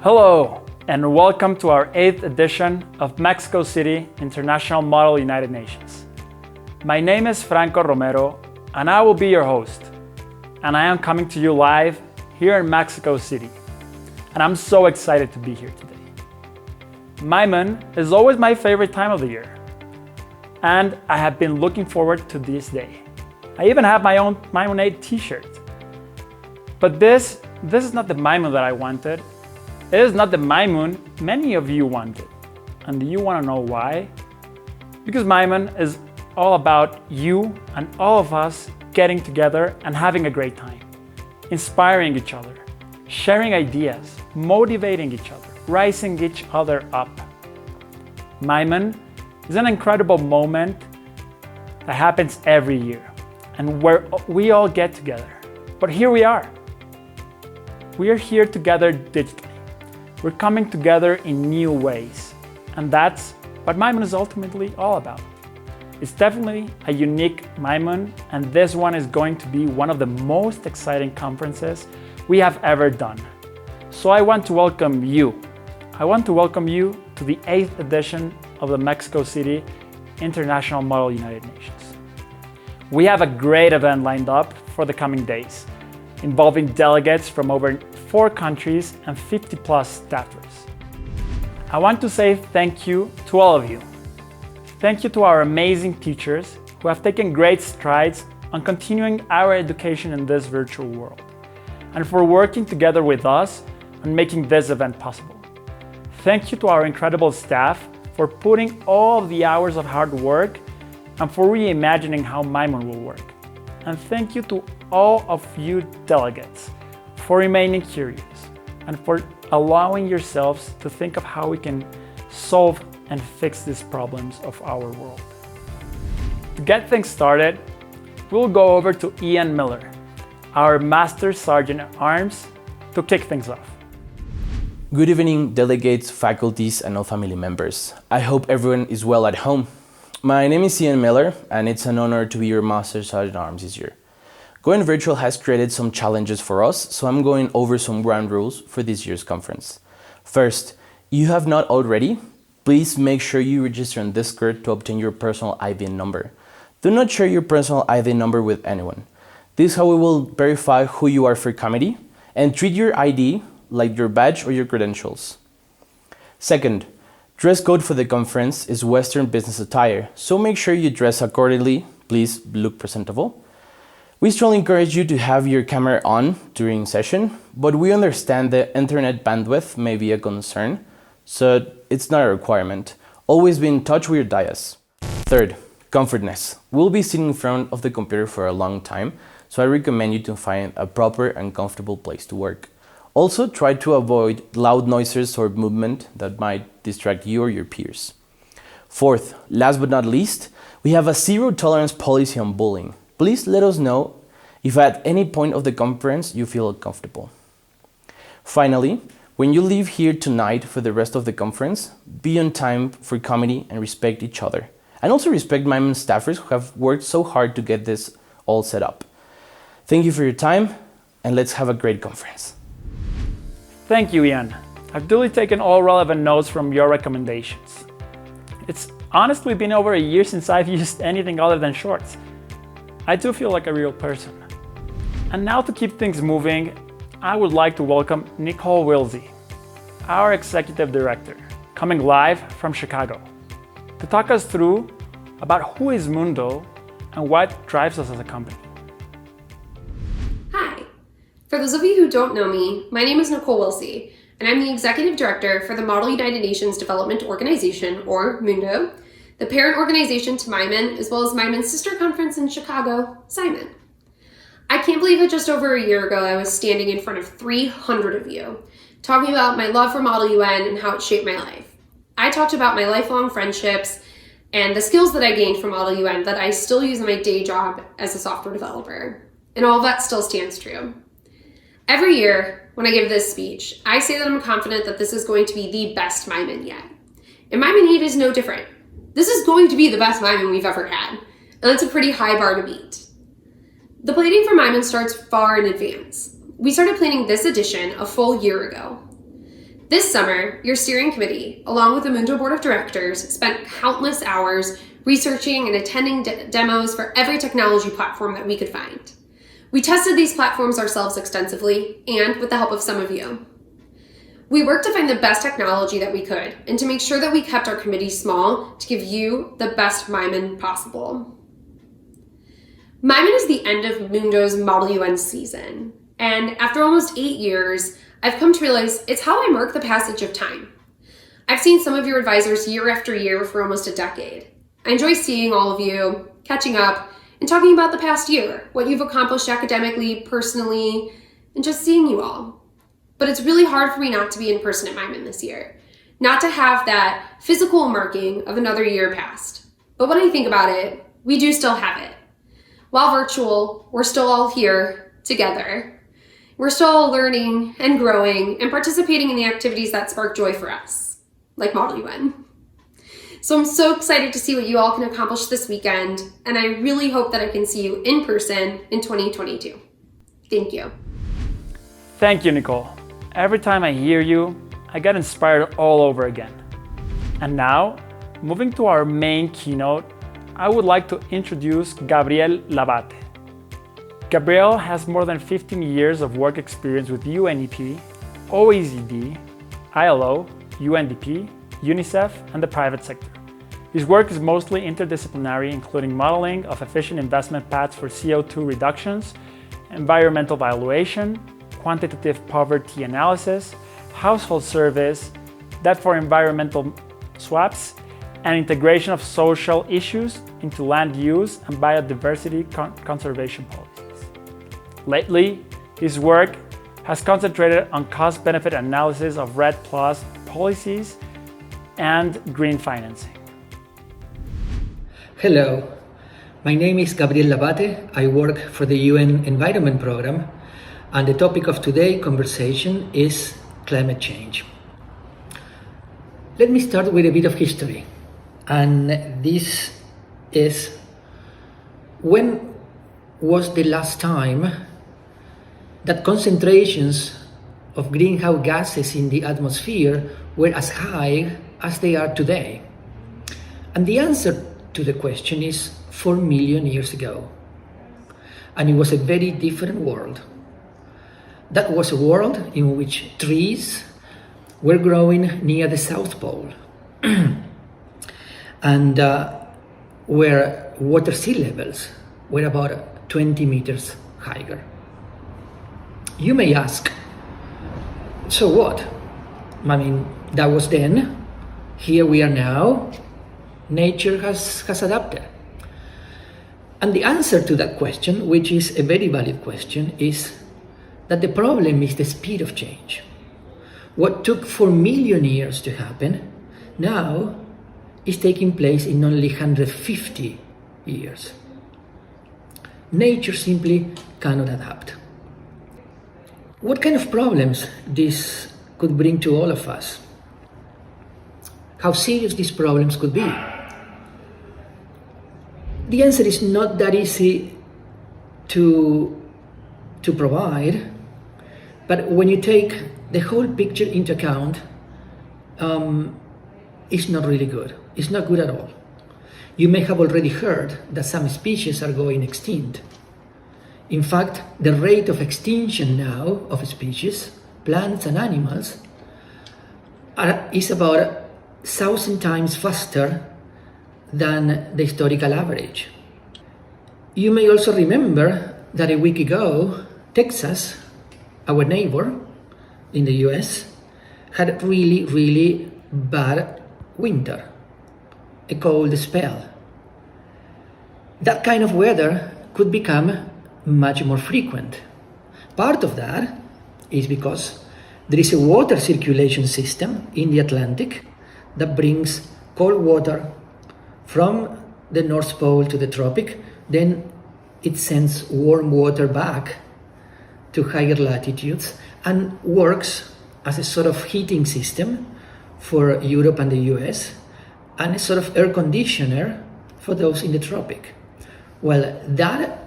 Hello, and welcome to our 8th edition of Mexico City International Model United Nations. My name is Franco Romero, and I will be your host. And I am coming to you live here in Mexico City. And I'm so excited to be here today. MIMUN is always my favorite time of the year. And I have been looking forward to this day. I even have my own MIMUN.MX t-shirt. But this is not the MIMUN that I wanted. It is not the MIMUN many of you wanted. And do you want to know why? Because MIMUN is all about you and all of us getting together and having a great time, inspiring each other, sharing ideas, motivating each other, rising each other up. MIMUN is an incredible moment that happens every year and where we all get together. But here we are. We are here together digitally. We're coming together in new ways. And that's what MIMUN is ultimately all about. It's definitely a unique MIMUN, and this one is going to be one of the most exciting conferences we have ever done. So I want to welcome you. I want to welcome you to the 8th edition of the Mexico City International Model United Nations. We have a great event lined up for the coming days, involving delegates from over 4 countries and 50 plus staffers. I want to say thank you to all of you. Thank you to our amazing teachers who have taken great strides on continuing our education in this virtual world, and for working together with us on making this event possible. Thank you to our incredible staff for putting all of the hours of hard work and for reimagining how MIMUN will work. And thank you to all of you delegates for remaining curious and for allowing yourselves to think of how we can solve and fix these problems of our world. To get things started, we'll go over to Ian Miller, our Master Sergeant at Arms, to kick things off. Good evening, delegates, faculties, and all family members. I hope everyone is well at home. My name is Ian Miller, and it's an honor to be your Master Sergeant at Arms this year. Going virtual has created some challenges for us, so I'm going over some ground rules for this year's conference. First, if you have not already, please make sure you register on Discord to obtain your personal ID number. Do not share your personal ID number with anyone. This is how we will verify who you are for committee and treat your ID like your badge or your credentials. Second, dress code for the conference is Western business attire, so make sure you dress accordingly. Please look presentable. We strongly encourage you to have your camera on during session, but we understand that internet bandwidth may be a concern, so it's not a requirement. Always be in touch with your dais. Third, comfortness. We'll be sitting in front of the computer for a long time, so I recommend you to find a proper and comfortable place to work. Also, try to avoid loud noises or movement that might distract you or your peers. Fourth, last but not least, we have a zero tolerance policy on bullying. Please let us know if at any point of the conference you feel uncomfortable. Finally, when you leave here tonight for the rest of the conference, be on time for committee and respect each other. And also respect MIMUN staffers who have worked so hard to get this all set up. Thank you for your time, and let's have a great conference. Thank you, Ian. I've duly taken all relevant notes from your recommendations. It's honestly been over a year since I've used anything other than shorts. I do feel like a real person. And now to keep things moving, I would like to welcome Nicole Wilsey, our Executive Director, coming live from Chicago, to talk us through about who is Mundo and what drives us as a company. Hi. For those of you who don't know me, my name is Nicole Wilsey, and I'm the Executive Director for the Model United Nations Development Organization, or MUNDO, the parent organization to MIMUN, as well as MIMUN's sister conference in Chicago, Simon. I can't believe that just over a year ago I was standing in front of 300 of you, talking about my love for Model UN and how it shaped my life. I talked about my lifelong friendships and the skills that I gained from Model UN that I still use in my day job as a software developer. And all of that still stands true. Every year, when I give this speech, I say that I'm confident that this is going to be the best MIMUN yet. And MIMUN 8 is no different. This is going to be the best MIMUN we've ever had, and that's a pretty high bar to beat. The planning for MIMUN starts far in advance. We started planning this edition a full year ago. This summer, your steering committee, along with the Mundo Board of Directors, spent countless hours researching and attending demos for every technology platform that we could find. We tested these platforms ourselves extensively and with the help of some of you. We worked to find the best technology that we could and to make sure that we kept our committee small to give you the best MIMUN possible. MIMUN is the end of Mundo's Model UN season, and after almost 8 years, I've come to realize it's how I mark the passage of time. I've seen some of your advisors year after year for almost a decade. I enjoy seeing all of you, catching up, and talking about the past year, what you've accomplished academically, personally, and just seeing you all. But it's really hard for me not to be in person at MIMUN this year, not to have that physical marking of another year passed. But when I think about it, we do still have it. While virtual, we're still all here together. We're still all learning and growing and participating in the activities that spark joy for us, like Model UN. So I'm so excited to see what you all can accomplish this weekend, and I really hope that I can see you in person in 2022. Thank you. Thank you, Nicole. Every time I hear you, I get inspired all over again. And now, moving to our main keynote, I would like to introduce Gabriel Lavate. Gabriel has more than 15 years of work experience with UNEP, OECD, ILO, UNDP, UNICEF, and the private sector. His work is mostly interdisciplinary, including modeling of efficient investment paths for CO2 reductions, environmental valuation, quantitative poverty analysis, household service, debt for environmental swaps, and integration of social issues into land use and biodiversity conservation policies. Lately, his work has concentrated on cost-benefit analysis of REDD+ policies and green financing. Hello, my name is Gabriel Lavate. I work for the UN Environment Program, and the topic of today's conversation is climate change. Let me start with a bit of history, and this is: when was the last time that concentrations of greenhouse gases in the atmosphere were as high as they are today? And the answer to the question is 4 million years ago. And it was a very different world. That was a world in which trees were growing near the South Pole and where water sea levels were about 20 meters higher. You may ask, so what? I mean, that was then. Here we are now. Nature has adapted. And the answer to that question, which is a very valid question, is that the problem is the speed of change. What took 4 million years to happen now is taking place in only 150 years. Nature simply cannot adapt. What kind of problems this could bring to all of us? How serious these problems could be? The answer is not that easy to provide, but when you take the whole picture into account, it's not really good. It's not good at all. You may have already heard that some species are going extinct. In fact, the rate of extinction now of species, plants and animals, is about 1,000 times faster than the historical average. You may also remember that a week ago, Texas, our neighbor in the US, had a really, really bad winter, a cold spell. That kind of weather could become much more frequent. Part of that is because there is a water circulation system in the Atlantic that brings cold water from the North Pole to the tropic, then it sends warm water back to higher latitudes and works as a sort of heating system for Europe and the US and a sort of air conditioner for those in the tropic. Well, that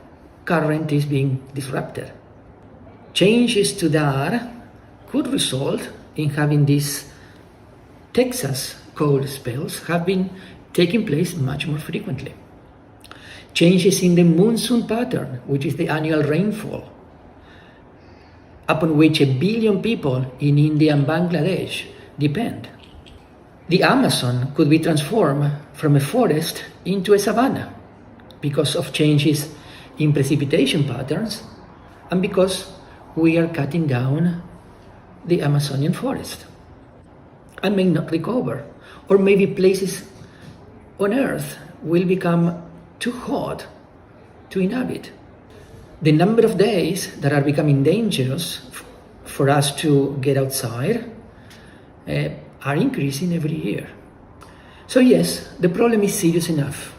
current is being disrupted. Changes to that could result in having these Texas cold spells have been taking place much more frequently. Changes in the monsoon pattern, which is the annual rainfall, upon which 1 billion people in India and Bangladesh depend. The Amazon could be transformed from a forest into a savanna because of changes in precipitation patterns and because we are cutting down the Amazonian forest and may not recover. Or maybe places on Earth will become too hot to inhabit. The number of days that are becoming dangerous for us to get outside are increasing every year. So yes, the problem is serious enough.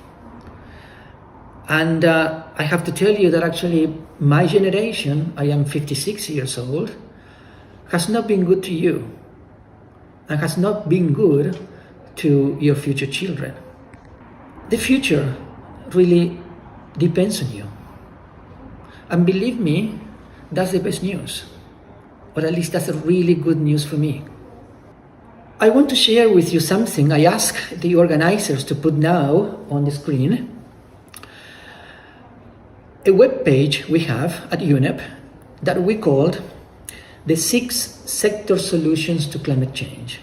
And I have to tell you that actually my generation, I am 56 years old, has not been good to you and has not been good to your future children. The future really depends on you. And believe me, that's the best news. Or at least that's a really good news for me. I want to share with you something I asked the organizers to put now on the screen. A web page we have at UNEP that we called the 6 sector solutions to climate change.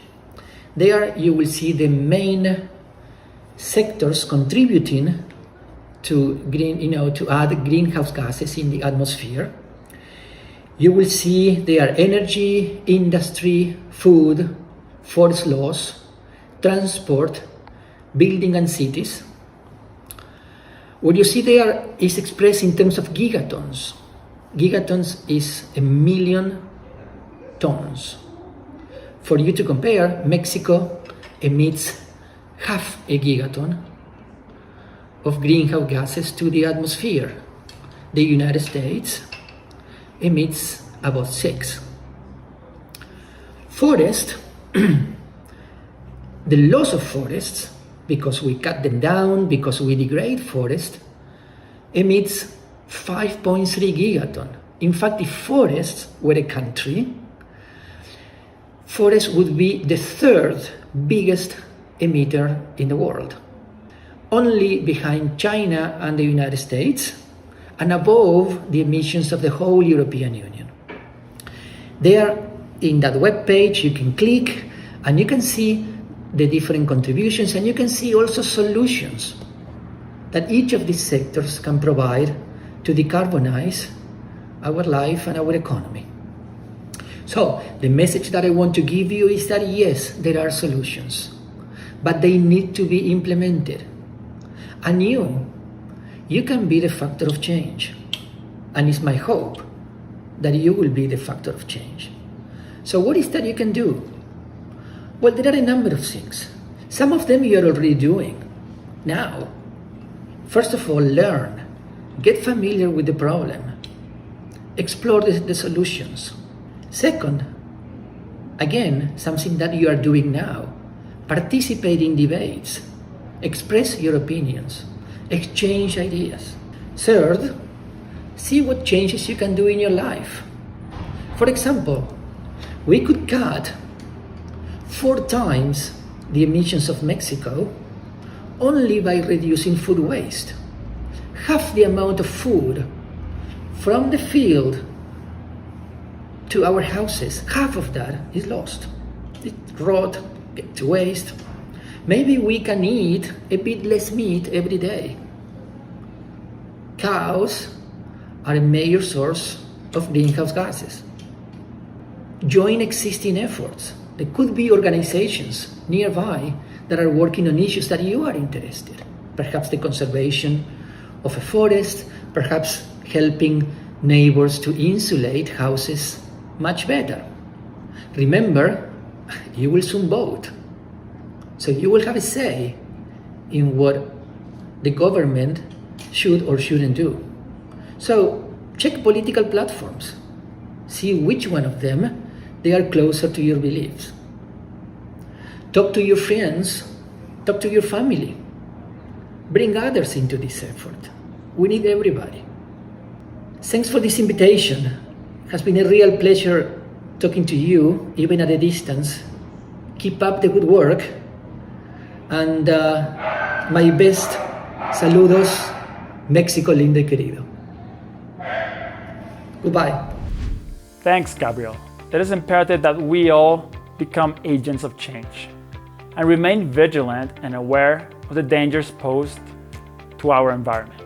There you will see the main sectors contributing to to add greenhouse gases in the atmosphere. You will see there energy, industry, food, forest loss, transport, building and cities. What you see there is expressed in terms of gigatons. Gigatons is 1 million tons. For you to compare, Mexico emits half a gigaton of greenhouse gases to the atmosphere. The United States emits about 6. Forest, the loss of forests, because we cut them down, because we degrade forest, emits 5.3 gigaton. In fact, if forests were a country, forests would be the 3rd biggest emitter in the world, only behind China and the United States, and above the emissions of the whole European Union. There, in that web page, you can click and you can see the different contributions, and you can see also solutions that each of these sectors can provide to decarbonize our life and our economy. So the message that I want to give you is that yes, there are solutions, but they need to be implemented. And you can be the factor of change. And it's my hope that you will be the factor of change. So what is that you can do? Well, there are a number of things. Some of them you are already doing now. First of all, learn. Get familiar with the problem. Explore the solutions. Second, again, something that you are doing now. Participate in debates. Express your opinions. Exchange ideas. Third, see what changes you can do in your life. For example, we could cut 4 times the emissions of Mexico only by reducing food waste. Half the amount of food from the field to our houses, half of that is lost. It rot, gets waste. Maybe we can eat a bit less meat every day. Cows are a major source of greenhouse gases. Join existing efforts. There could be organizations nearby that are working on issues that you are interested in. Perhaps the conservation of a forest, perhaps helping neighbors to insulate houses much better. Remember, you will soon vote. So you will have a say in what the government should or shouldn't do. So check political platforms. See which one of them they are closer to your beliefs. Talk to your friends, talk to your family. Bring others into this effort. We need everybody. Thanks for this invitation. It has been a real pleasure talking to you, even at a distance. Keep up the good work. And my best saludos, México lindo y querido. Goodbye. Thanks, Gabriel. It is imperative that we all become agents of change and remain vigilant and aware of the dangers posed to our environment.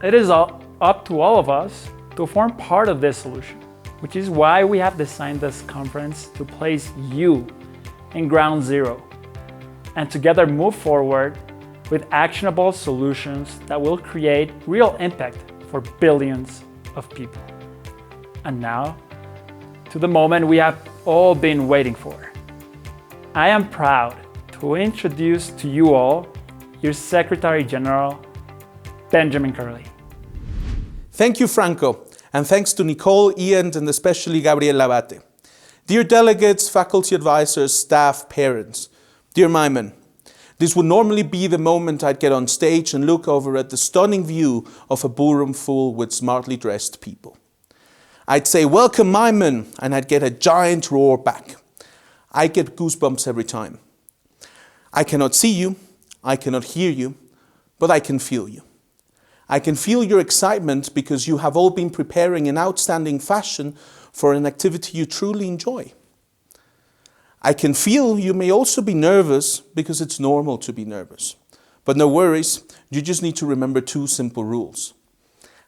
It is up to all of us to form part of this solution, which is why we have designed this conference to place you in ground zero and together move forward with actionable solutions that will create real impact for billions of people. And now, to the moment we have all been waiting for. I am proud to introduce to you all your Secretary General, Benjamin Curley. Thank you, Franco, and thanks to Nicole, Ian, and especially Gabriel Lavate. Dear delegates, faculty advisors, staff, parents, dear MIMUN, this would normally be the moment I'd get on stage and look over at the stunning view of a ballroom full with smartly dressed people. I'd say, "Welcome, MIMUN," and I'd get a giant roar back. I get goosebumps every time. I cannot see you, I cannot hear you, but I can feel you. I can feel your excitement because you have all been preparing in outstanding fashion for an activity you truly enjoy. I can feel you may also be nervous because it's normal to be nervous. But no worries, you just need to remember 2 simple rules.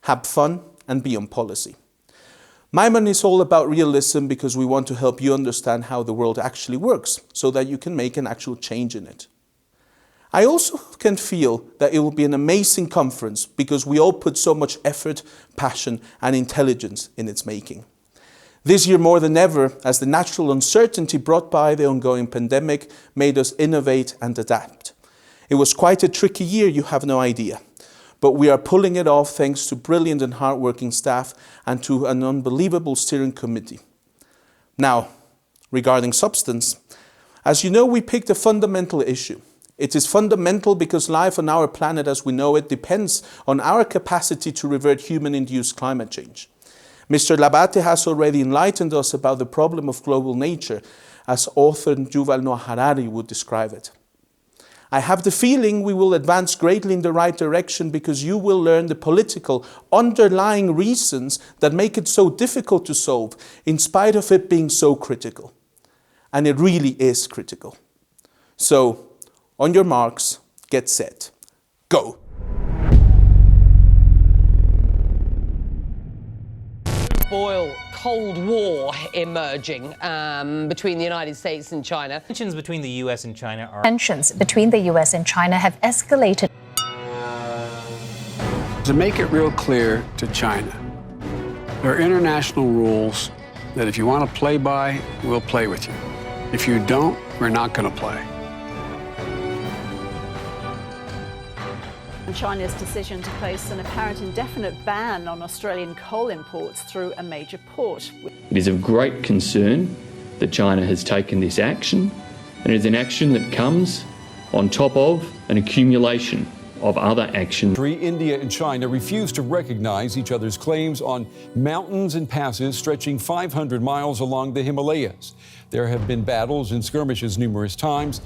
Have fun and be on policy. MIMUN is all about realism because we want to help you understand how the world actually works so that you can make an actual change in it. I also can feel that it will be an amazing conference because we all put so much effort, passion, and intelligence in its making. This year more than ever, as the natural uncertainty brought by the ongoing pandemic made us innovate and adapt. It was quite a tricky year, you have no idea. But we are pulling it off thanks to brilliant and hardworking staff and to an unbelievable steering committee. Now, regarding substance, as you know, we picked a fundamental issue. It is fundamental because life on our planet as we know it depends on our capacity to revert human-induced climate change. Mr. Lavate has already enlightened us about the problem of global nature, as author Yuval Noah Harari would describe it. I have the feeling we will advance greatly in the right direction because you will learn the political underlying reasons that make it so difficult to solve, in spite of it being so critical. And it really is critical. So, on your marks, get set, go. Boil Cold War emerging between the United States and China. Tensions between the US and China are... Tensions between the US and China have escalated. To make it real clear to China, there are international rules that if you want to play by, we'll play with you. If you don't, we're not going to play. China's decision to place an apparent indefinite ban on Australian coal imports through a major port. It is of great concern that China has taken this action, and it is an action that comes on top of an accumulation of other actions. India and China refuse to recognize each other's claims on mountains and passes stretching 500 miles along the Himalayas. There have been battles and skirmishes numerous times.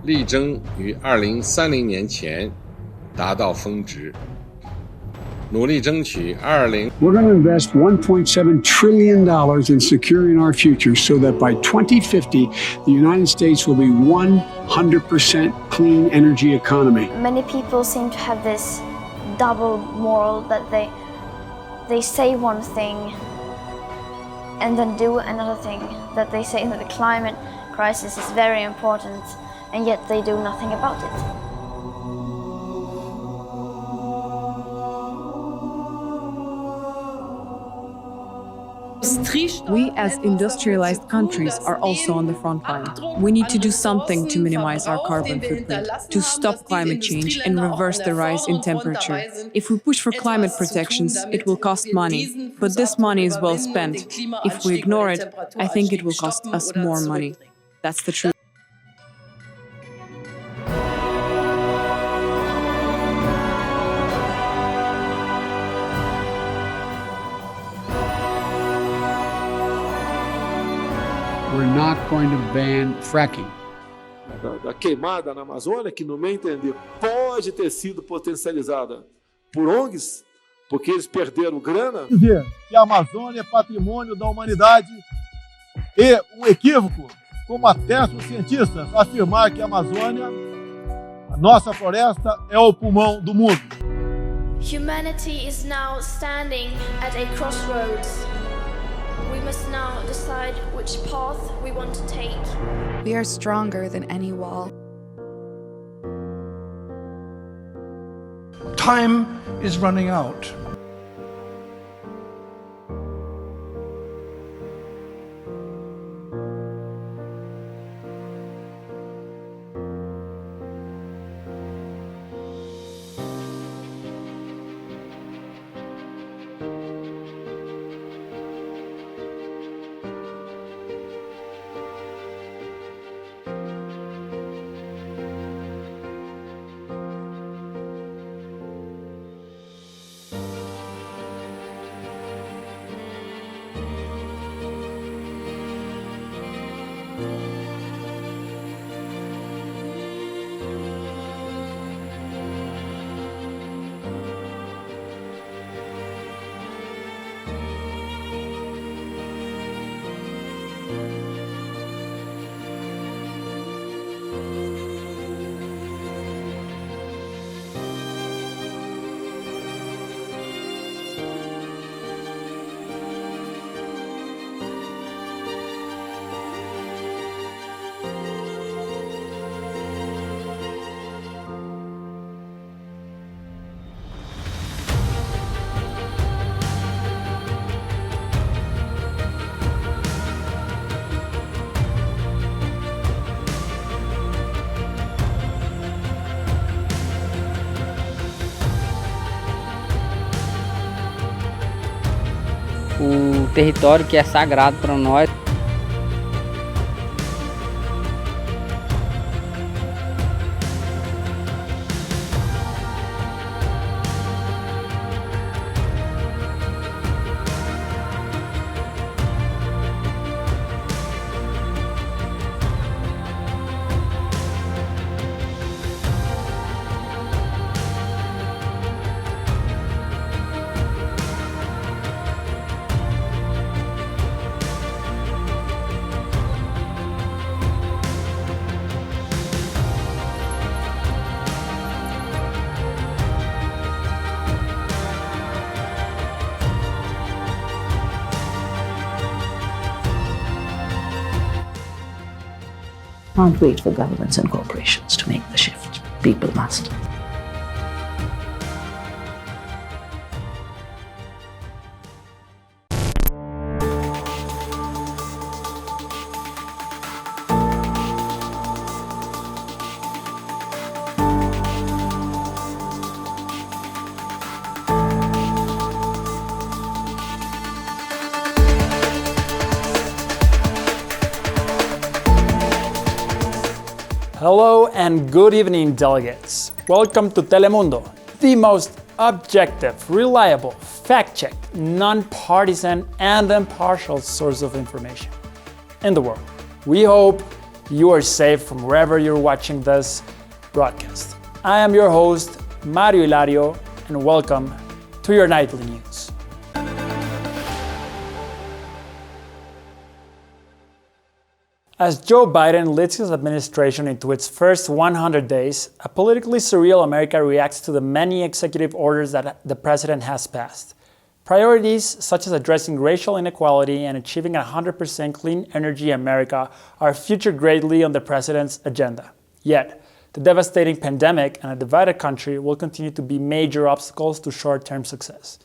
力争于2030年前达到峰值，努力争取20... We're going to invest $1.7 trillion in securing our future so that by 2050, the United States will be 100% clean energy economy. Many people seem to have this double moral that they say one thing and then do another thing, that they say that the climate crisis is very important and yet they do nothing about it. We, as industrialized countries, are also on the front line. We need to do something to minimize our carbon footprint, to stop climate change and reverse the rise in temperature. If we push for climate protections, it will cost money, but this money is well spent. If we ignore it, I think it will cost us more money. That's the truth. We're not going to ban fracking. Da queimada na Amazônia, que no meu entender pode ter sido potencializada por ONGs, porque eles perderam grana. Dizer que a Amazônia é patrimônio da humanidade e um equívoco, como atestam os cientistas, afirmar que a Amazônia, a nossa floresta, é o pulmão do mundo. Humanity is now standing at a crossroads. We must now decide which path we want to take. We are stronger than any wall. Time is running out. O território que é sagrado para nós. Can't wait for governments and corporations to make the shift. People must. Hello and good evening, delegates. Welcome to Telemundo, the most objective, reliable, fact-checked, non-partisan, and impartial source of information in the world. We hope you are safe from wherever you're watching this broadcast. I am your host, Mario Hilario, and welcome to your nightly news. As Joe Biden leads his administration into its first 100 days, a politically surreal America reacts to the many executive orders that the president has passed. Priorities such as addressing racial inequality and achieving 100% clean energy America are featured greatly on the president's agenda. Yet, the devastating pandemic and a divided country will continue to be major obstacles to short-term success.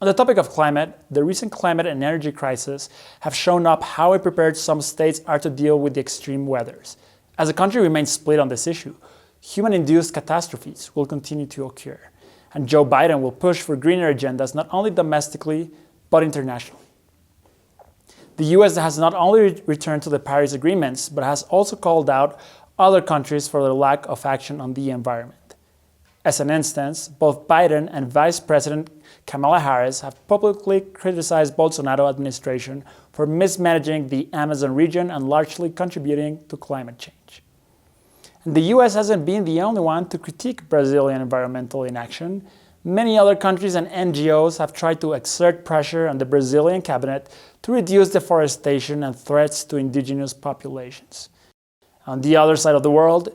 On the topic of climate, the recent climate and energy crisis have shown up how unprepared some states are to deal with the extreme weathers. As the country remains split on this issue, human-induced catastrophes will continue to occur, and Joe Biden will push for greener agendas not only domestically, but internationally. The US has not only returned to the Paris agreements, but has also called out other countries for their lack of action on the environment. As an instance, both Biden and Vice President Kamala Harris have publicly criticized Bolsonaro administration for mismanaging the Amazon region and largely contributing to climate change. And the US hasn't been the only one to critique Brazilian environmental inaction. Many other countries and NGOs have tried to exert pressure on the Brazilian cabinet to reduce deforestation and threats to indigenous populations. On the other side of the world,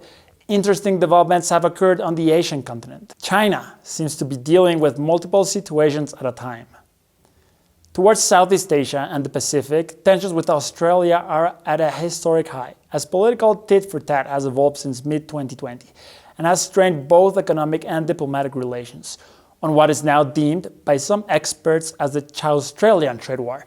interesting developments have occurred on the Asian continent. China seems to be dealing with multiple situations at a time. Towards Southeast Asia and the Pacific, tensions with Australia are at a historic high, as political tit-for-tat has evolved since mid-2020 and has strained both economic and diplomatic relations on what is now deemed by some experts as the Australian trade war.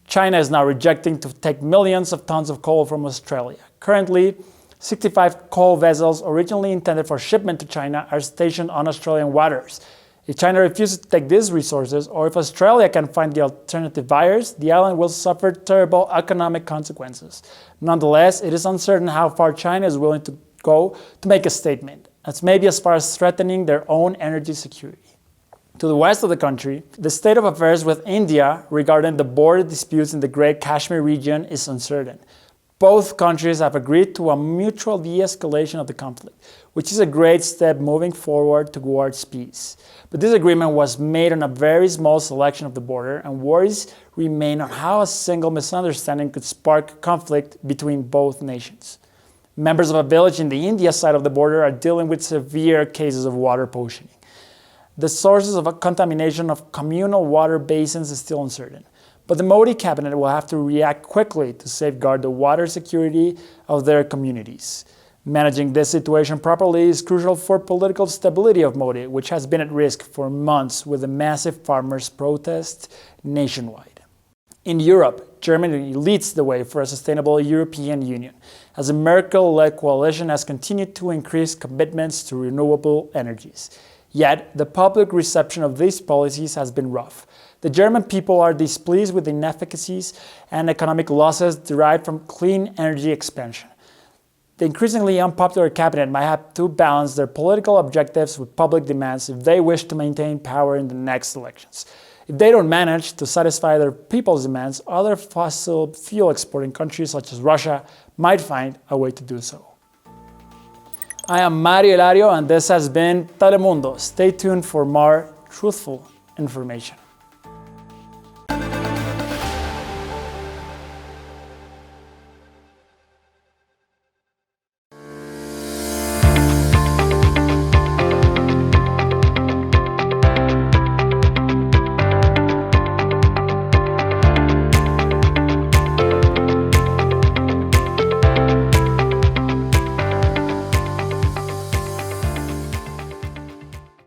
China is now rejecting to take millions of tons of coal from Australia. Currently, 65 coal vessels originally intended for shipment to China are stationed on Australian waters. If China refuses to take these resources, or if Australia can find the alternative buyers, the island will suffer terrible economic consequences. Nonetheless, it is uncertain how far China is willing to go to make a statement, as maybe as far as threatening their own energy security. To the west of the country, the state of affairs with India regarding the border disputes in the Great Kashmir region is uncertain. Both countries have agreed to a mutual de-escalation of the conflict, which is a great step moving forward towards peace. But this agreement was made on a very small selection of the border, and worries remain on how a single misunderstanding could spark conflict between both nations. Members of a village in the India side of the border are dealing with severe cases of water poisoning. The sources of contamination of communal water basins is still uncertain, but the Modi cabinet will have to react quickly to safeguard the water security of their communities. Managing this situation properly is crucial for political stability of Modi, which has been at risk for months with the massive farmers' protests nationwide. In Europe, Germany leads the way for a sustainable European Union, as the Merkel-led coalition has continued to increase commitments to renewable energies. Yet, the public reception of these policies has been rough. The German people are displeased with the inefficacies and economic losses derived from clean energy expansion. The increasingly unpopular cabinet might have to balance their political objectives with public demands if they wish to maintain power in the next elections. If they don't manage to satisfy their people's demands, other fossil fuel exporting countries such as Russia might find a way to do so. I am Mario Hilario, and this has been Telemundo. Stay tuned for more truthful information.